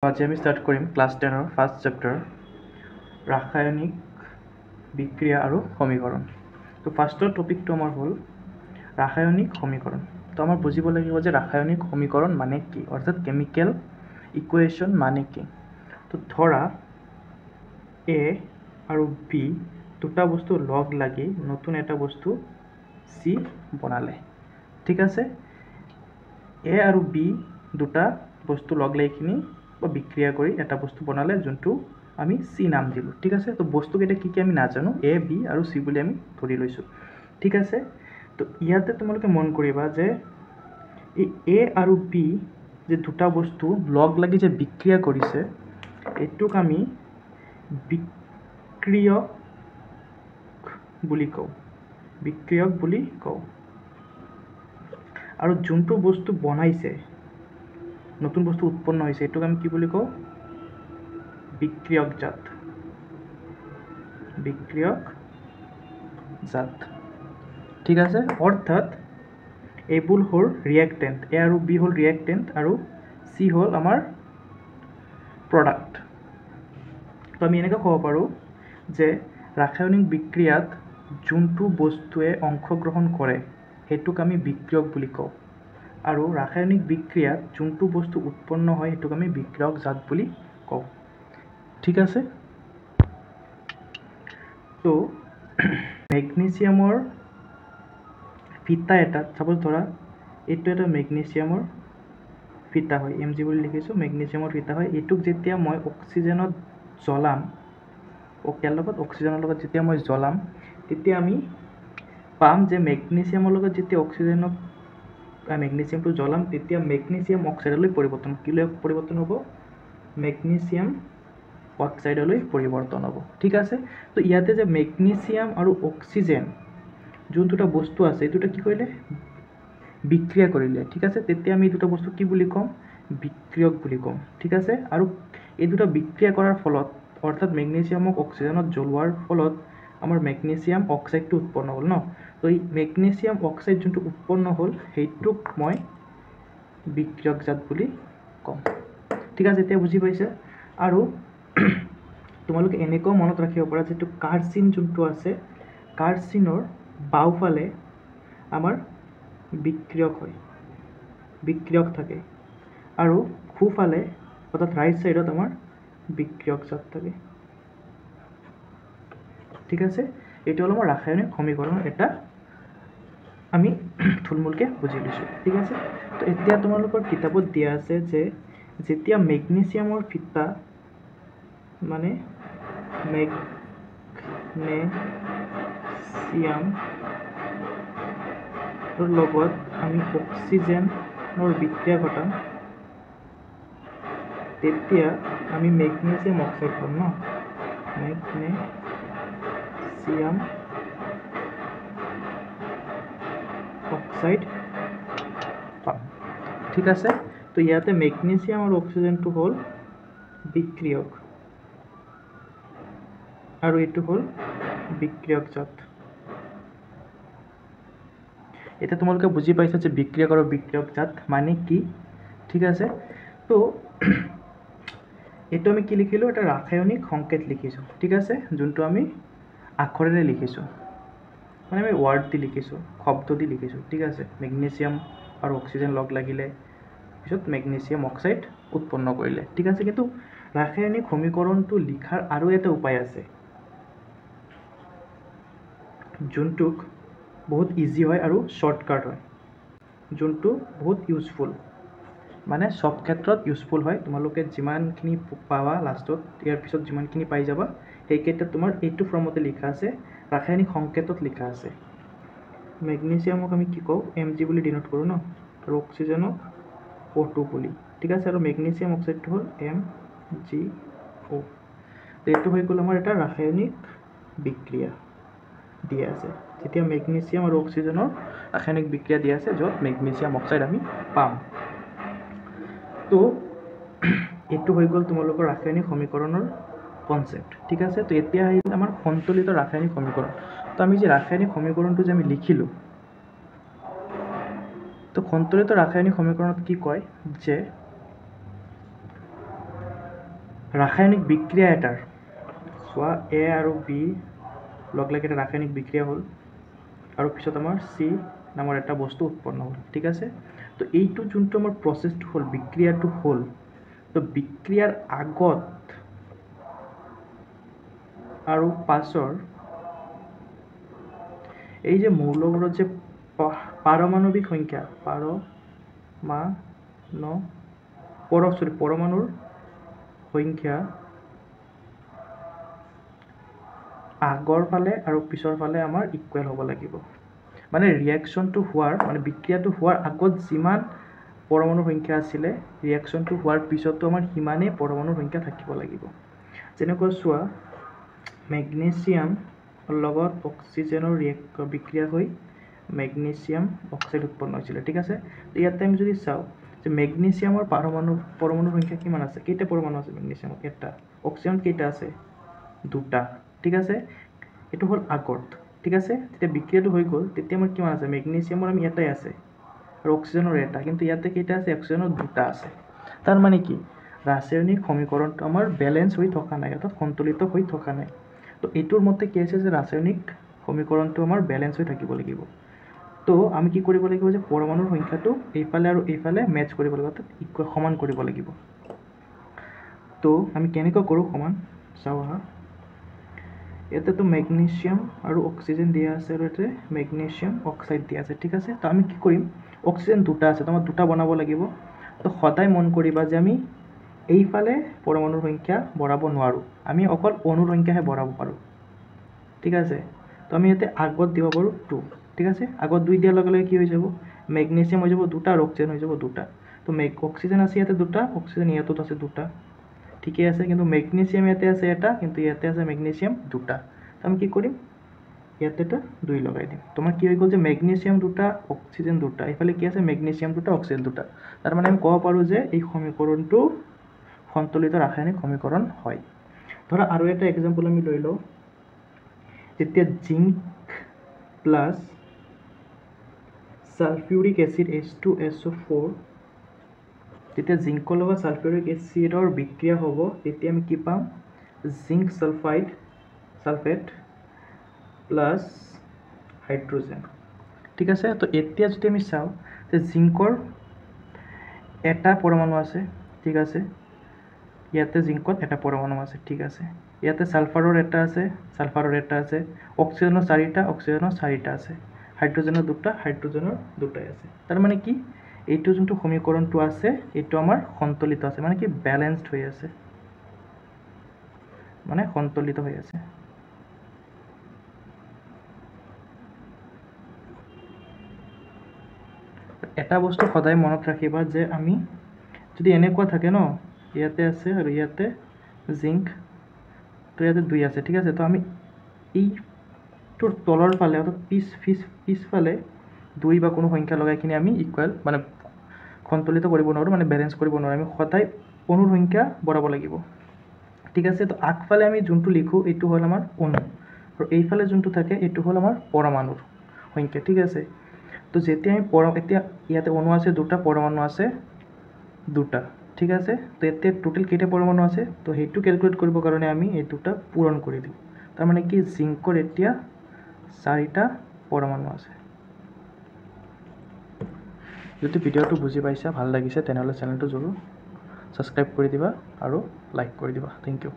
আজি আমি স্টাर्ट কৰিম ক্লাस 10 ফাৰ্ষ্ট চেপ্টাৰ ৰাসায়নিক বিক্ৰিয়া আৰু সমীকৰণ। তো ফাৰ্ষ্টৰ টপিকটো আমাৰ হ'ল ৰাসায়নিক সমীকৰণ। তো আমাৰ বুজিব লাগিব যে ৰাসায়নিক সমীকৰণ মানে কি, অৰ্থাৎ কেমিকেল ইকুৱেশ্যন মানে কি। তো ধৰা এ আৰু বি দুটা বস্তু লগ লাগি নতুন এটা বস্তু সি বনালে, ঠিক আছে। এ আৰু বি দুটা বস্তু লগ লাগিখিনি বা বিক্ৰিয়া কৰি এটা বস্তু বনালে যোনটো আমি সি নাম দিলোঁ, ঠিক আছে। তো বস্তুকেইটা কি কি আমি নাজানো, এ বি আৰু সি বুলি আমি ধৰি লৈছোঁ, ঠিক আছে। তো ইয়াতে তোমালোকে মন কৰিবা যে এই এ আৰু বি যে দুটা বস্তু লগ লাগি যে বিক্ৰিয়া কৰিছে এইটোক আমি বিক্ৰিয়ক বুলি কওঁ, বিক্ৰিয়ক বুলি কওঁ। আৰু যোনটো বস্তু বনাইছে, নতুন বস্তু উৎপন্ন হৈছে এইটোক আমি কি বুলি কওঁ, বিক্রিয়ক জাত, বিক্রিয়ক জাত, ঠিক আছে। অর্থাৎ এইবোৰ হ'ল ৰিয়েক্টেণ্ট, এ আৰু বি হ'ল ৰিয়েক্টেণ্ট আৰু সি হ'ল আমাৰ প্ৰডাক্ট। তো আমি এনেকৈ ক'ব পাৰোঁ যে ৰাসায়নিক বিক্ৰিয়াত যোনটো বস্তুৱে অংশগ্ৰহণ কৰে সেইটোক আমি বিক্ৰিয়ক বুলি কওঁ, আৰু ৰাসায়নিক বিক্ৰিয়াত যোনটো বস্তু উৎপন্ন হয় সেইটোক আমি বিক্ৰিয়ক জাত বুলি কওঁ, ঠিক আছে। তো মেগনেছিয়ামৰ ফিতা এটাত, সাপোজ ধৰা এইটো এটা মেগনেছিয়ামৰ ফিতা হয়, এম জি বুলি লিখিছোঁ, মেগনেছিয়ামৰ ফিতা হয়। এইটোক যেতিয়া মই অক্সিজেনত জ্বলাম, ইয়াৰ লগত অক্সিজেনৰ লগত যেতিয়া মই জ্বলাম তেতিয়া আমি পাম যে মেগনেছিয়ামৰ লগত যেতিয়া অক্সিজেনক মেগনেছিয়ামটো জ্বলাম তেতিয়া মেগনেছিয়াম অক্সাইডলৈ পৰিৱৰ্তন, কিলৈ পৰিৱৰ্তন হ'ব, মেগনেছিয়াম অক্সাইডলৈ পৰিৱৰ্তন হ'ব, ঠিক আছে। তো ইয়াতে যে মেগনেছিয়াম আৰু অক্সিজেন যোন দুটা বস্তু আছে এই দুটা কি কৰিলে, বিক্ৰিয়া কৰিলে, ঠিক আছে। তেতিয়া আমি এই দুটা বস্তু কি বুলি ক'ম, বিক্রিয়ক বুলি ক'ম, ঠিক আছে। আৰু এই দুটা বিক্ৰিয়া কৰাৰ ফলত অৰ্থাৎ মেগনেছিয়ামক অক্সিজেনত জ্বলোৱাৰ ফলত আমাৰ মেগনেছিয়াম অক্সাইডটো উৎপন্ন হ'ল ন। তো এই মেগনেছিয়াম অক্সাইড যোনটো উৎপন্ন হ'ল সেইটোক মই বিক্রিয়ক জাত বুলি ক'ম, ঠিক আছে। এতিয়া বুজি পাইছে। আৰু তোমালোকে এনেকৈ মনত ৰাখিব পাৰা যিটো কাৰ্চিন যোনটো আছে, কাৰ্চিনৰ বাওঁফালে আমাৰ বিক্ৰিয়ক হয়, বিক্ৰিয়ক থাকে, আৰু সোঁফালে অৰ্থাৎ ৰাইট সাইডত আমাৰ বিক্ৰিয়ক জাত থাকে, ঠিক আছে। এইটো হ'ল আমাৰ ৰাসায়নিক সমীকৰণৰ এটা আমি থুলমূলকৈ বুজি লৈছোঁ, ঠিক আছে। তো এতিয়া তোমালোকৰ কিতাপত দিয়া আছে যে যেতিয়া মেগনেছিয়ামৰ ফিতা মানে মেগনেছিয়ামৰ লগত আমি অক্সিজেনৰ বিক্রিয়া ঘটাম তেতিয়া আমি মেগনেছিয়াম অক্সাইড পাম ন, মেগনেছিয়াম অক্সাইড পাম, ঠিক আছে। তো ইয়াতে মেগনেছিয়াম আৰু অক্সিজেনটো হ'ল বিক্ৰিয়ক আৰু এইটো হ'ল বিক্ৰিয়ক জাত। এটা তোমালোকে বুজি পাইছা যে বিক্ৰিয়ক আৰু বিক্রিয়ক জাত মানে কি, ঠিক আছে। তো এইটো আমি কি লিখিলোঁ, এটা ৰাসায়নিক সংকেত লিখিছোঁ, ঠিক আছে, যোনটো আমি আখৰেৰে লিখিছোঁ, মানে আমি ৱাৰ্ড দি লিখিছোঁ, শব্দ দি লিখিছোঁ, ঠিক আছে। মেগনেছিয়াম আৰু অক্সিজেন লগ লাগিলে পিছত মেগনেছিয়াম অক্সাইড উৎপন্ন কৰিলে, ঠিক আছে। কিন্তু ৰাসায়নিক সমীকৰণটো লিখাৰ আৰু এটা উপায় আছে যোনটোক বহুত ইজি হয় আৰু শ্বৰ্টকাট হয়, যোনটো বহুত ইউজফুল, মানে সব ক্ষেত্ৰত ইউজফুল হয়। তোমালোকে যিমানখিনি পাবা লাষ্টত, ইয়াৰ পিছত যিমানখিনি পাই যাবা সেইকেইটা তোমাৰ এইটো ফৰ্মতে লিখা আছে, ৰাসায়নিক সংকেতত লিখা আছে। মেগনেছিয়ামক আমি কি কওঁ, এম জি বুলি ডিনোট কৰোঁ ন, আৰু অক্সিজেনক O2 বুলি, ঠিক আছে। আৰু মেগনেছিয়াম অক্সাইডটো হ'ল MgO। এইটো হৈ গ'ল আমাৰ এটা ৰাসায়নিক বিক্ৰিয়া দিয়া আছে, যেতিয়া মেগনেছিয়াম আৰু অক্সিজেনৰ ৰাসায়নিক বিক্রিয়া দিয়া আছে য'ত মেগনেছিয়াম অক্সাইড আমি পাম। তো এইটো হৈ গ'ল তোমালোকৰ ৰাসায়নিক সমীকৰণৰ কনসেপ্ট, ঠিক আছে। তো এতিয়া আহিল আমাৰ সন্তুলিত ৰাসায়নিক সমীকৰণ। তো আমি যে ৰাসায়নিক সমীকৰণটো যে আমি লিখিলোঁ, তো সন্তুলিত ৰাসায়নিক সমীকৰণত কি কয় যে ৰাসায়নিক বিক্ৰিয়া এটাৰ চোৱা এ আৰু বি লগ লাগি এটা ৰাসায়নিক বিক্ৰিয়া হ'ল আৰু পিছত আমাৰ চি নামৰ এটা বস্তু উৎপন্ন হ'ল ঠিক আছে তো এইটো যোনটো আমাৰ প্ৰচেছটো হ'ল বিক্ৰিয়াটো হ'ল তো বিক্ৰিয়াৰ আগত আৰু পাছৰ এই যে মৌলবোৰৰ যে পাৰমাণৱিক সংখ্যা পৰমাণুৰ সংখ্যা আগৰ ফালে আৰু পিছৰ ফালে আমাৰ ইকুৱেল হ'ব লাগিব মানে ৰিয়েকশ্যনটো হোৱাৰ মানে বিক্ৰিয়াটো হোৱাৰ আগত যিমান পৰমাণুৰ সংখ্যা আছিলে ৰিয়েকশ্যনটো হোৱাৰ পিছতো আমাৰ সিমানেই পৰমাণুৰ সংখ্যা থাকিব লাগিব যেনেকৈ চোৱা মেগনেছিয়াম লগত অক্সিজেনৰ বিক্ৰিয়া হৈ মেগনেছিয়াম অক্সাইড উৎপন্ন হৈছিলে ঠিক আছে তো ইয়াতে আমি যদি চাওঁ যে মেগনেছিয়ামৰ পৰমাণুৰ সংখ্যা কিমান আছে কেইটা পৰমাণু আছে মেগনেছিয়ামৰ এটা অক্সিজেন কেইটা আছে দুটা ঠিক আছে এইটো হ'ল আগত ঠিক আছে যেতিয়া বিক্ৰিয়াটো হৈ গ'ল তেতিয়া আমাৰ কিমান আছে মেগনেছিয়ামৰ আমি এটাই আছে আৰু অক্সিজেনৰ এটা কিন্তু ইয়াতে কেইটা আছে অক্সিজেনৰ দুটা আছে তাৰ মানে কি ৰাসায়নিক সমীকৰণটো আমাৰ বেলেঞ্চ হৈ থকা নাই অৰ্থাৎ সন্তুলিত হৈ থকা নাই তো এইটোৰ মতে কি আছে যে ৰাসায়নিক সমীকৰণটো আমাৰ বেলেঞ্চ হৈ থাকিব লাগিব তো আমি কি কৰিব লাগিব যে পৰমাণুৰ সংখ্যাটো এইফালে আৰু এইফালে মেচ কৰিব লাগিব অৰ্থাৎ সমান কৰিব লাগিব তো আমি কেনেকৈ কৰোঁ সমান চাওঁ আহা ইয়াতেতো মেগনেছিয়াম আৰু অক্সিজেন দিয়া আছে আৰু ইয়াতে মেগনেছিয়াম অক্সাইড দিয়া আছে ঠিক আছে তো আমি কি কৰিম অক্সিজেন দুটা আছে তো আমাৰ দুটা বনাব লাগিব তো সদায় মন কৰিবা যে আমি এইফালে পৰমাণুৰ সংখ্যা বঢ়াব নোৱাৰোঁ আমি অকল অণুৰ সংখ্যাহে বঢ়াব পাৰোঁ ঠিক আছে তো আমি ইয়াতে আগত দিব পাৰোঁ 2 ঠিক আছে আগত 2 দিয়াৰ লগে লগে কি হৈ যাব মেগনেছিয়াম হৈ যাব দুটা আৰু অক্সিজেন হৈ যাব দুটা তো অক্সিজেন আছে ইয়াতে দুটা অক্সিজেন ইয়াতো আছে দুটা ঠিকই আছে কিন্তু মেগনেছিয়াম ইয়াতে আছে এটা কিন্তু ইয়াতে আছে মেগনেছিয়াম দুটা তো আমি কি কৰিম ইয়াতে এটা 2 লগাই দিম তোমাৰ কি হৈ গ'ল যে মেগনেছিয়াম দুটা অক্সিজেন দুটা এইফালে কি আছে মেগনেছিয়াম দুটা অক্সিজেন দুটা তাৰ মানে আমি ক'ব পাৰোঁ যে এই সমীকৰণটো সন্তুলিত ৰাসায়নিক সমীকৰণ হয় ধৰা আৰু এটা এক্সাম্পল আমি লৈ লওঁ যেতিয়া জিংক প্লাছ সালফিউৰিক এসিড H2SO4 যেতিয়া জিংকৰ লগত সালফিউৰিক এসিডৰ বিক্ৰিয়া হ'ব তেতিয়া আমি কি পাম জিংক সালফেট প্লাছ হাইড্ৰোজেন ঠিক আছে তো এতিয়া যদি আমি চাওঁ যে জিংকৰ এটা পৰমাণু আছে ঠিক আছে ইয়াতে জিংকত এটা পৰমাণু আছে ঠিক আছে ইয়াতে সালফাৰৰ এটা আছে অক্সিজেনৰ চাৰিটা আছে হাইড্ৰোজেনৰ দুটাই আছে তাৰ মানে কি এইটো যোনটো সমীকৰণটো আছে এইটো আমাৰ সন্তুলিত আছে মানে কি ব্যালেন্সড হৈ আছে মানে সন্তুলিত হৈ আছে এটা বস্তু সদায় মনত ৰাখিবা যে আমি যদি এনেকুৱা থাকে ন ইয়াতে আছে আৰু ইয়াতে জিংক তো ইয়াতে 2 আছে ঠিক আছে তো আমি এইটোৰ তলৰ ফালে অৰ্থাৎ পিছফালে 2 বা কোনো সংখ্যা লগাই কিনে আমি ইকুৱেল মানে সন্তুলিত কৰিব নোৱাৰোঁ মানে বেলেঞ্চ কৰিব নোৱাৰোঁ আমি সদায় অণুৰ সংখ্যা বঢ়াব লাগিব ঠিক আছে তো আগফালে আমি যোনটো লিখো এইটো হ'ল আমাৰ অণু আৰু এইফালে যোনটো থাকে এইটো হ'ল আমাৰ পৰমাণুৰ সংখ্যা ঠিক আছে তো যেতিয়া আমি এতিয়া ইয়াতে অণু আছে দুটা পৰমাণু আছে দুটা ঠিক আছে তো এতিয়া টোটাল কেইটা পৰমাণু আছে তো সেইটো ক্যালকুলেট কৰিবৰ কাৰণে আমি এই দুটা পূৰণ কৰি দিওঁ তাৰ মানে কি জিংকৰ এতিয়া 4টা পৰমাণু আছে যদি ভিডিওটো বুজি পাইছা ভাল লাগিছে তেনেহলে চেনেলটো জৰুৰ সাবস্ক্ৰাইব কৰি দিবা আৰু লাইক কৰি দিবা থ্যাংক ইউ